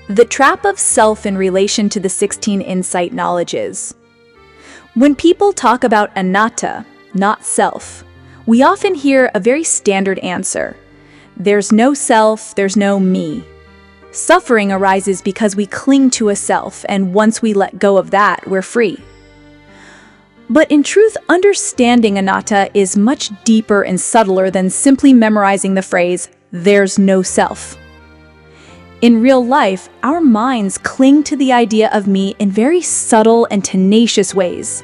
The trap of self in relation to the 16 insight knowledges. When people talk about anatta, not self, we often hear a very standard answer. There's no self, there's no me. Suffering arises because we cling to a self, and once we let go of that, we're free. But in truth, understanding anatta is much deeper and subtler than simply memorizing the phrase, there's no self. In real life, our minds cling to the idea of me in very subtle and tenacious ways.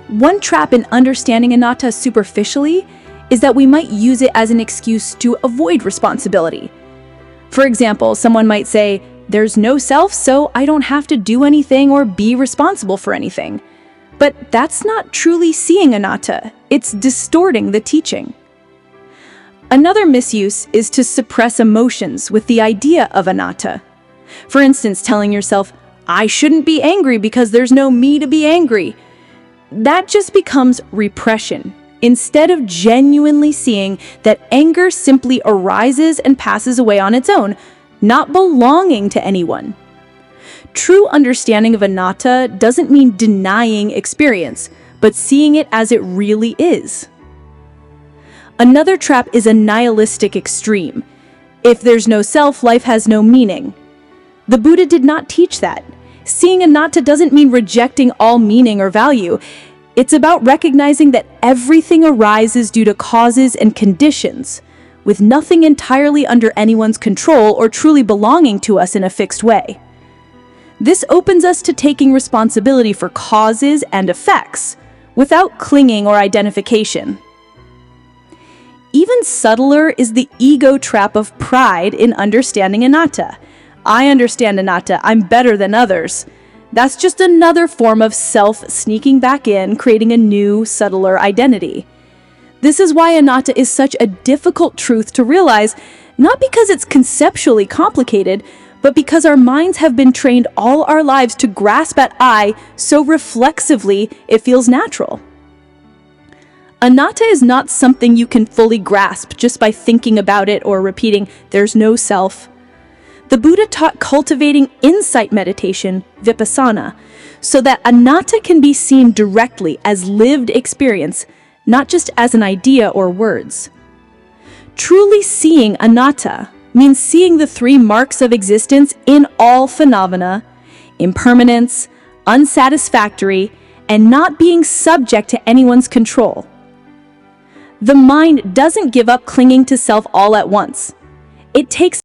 One trap in understanding anatta superficially is that we might use it as an excuse to avoid responsibility. For example, someone might say, there's no self, so I don't have to do anything or be responsible for anything. But that's not truly seeing anatta, it's distorting the teaching. Another misuse is to suppress emotions with the idea of anatta. For instance, telling yourself, I shouldn't be angry because there's no me to be angry. That just becomes repression, instead of genuinely seeing that anger simply arises and passes away on its own, not belonging to anyone. True understanding of anatta doesn't mean denying experience, but seeing it as it really is. Another trap is a nihilistic extreme. If there's no self, life has no meaning. The Buddha did not teach that. Seeing anatta doesn't mean rejecting all meaning or value. It's about recognizing that everything arises due to causes and conditions, with nothing entirely under anyone's control or truly belonging to us in a fixed way. This opens us to taking responsibility for causes and effects, without clinging or identification. Even subtler is the ego trap of pride in understanding anatta. I understand anatta, I'm better than others. That's just another form of self sneaking back in, creating a new, subtler identity. This is why anatta is such a difficult truth to realize, not because it's conceptually complicated, but because our minds have been trained all our lives to grasp at I so reflexively it feels natural. Anatta is not something you can fully grasp just by thinking about it or repeating, there's no self. The Buddha taught cultivating insight meditation, vipassana, so that anatta can be seen directly as lived experience, not just as an idea or words. Truly seeing anatta means seeing the three marks of existence in all phenomena: impermanence, unsatisfactory, and not being subject to anyone's control. The mind doesn't give up clinging to self all at once. It takes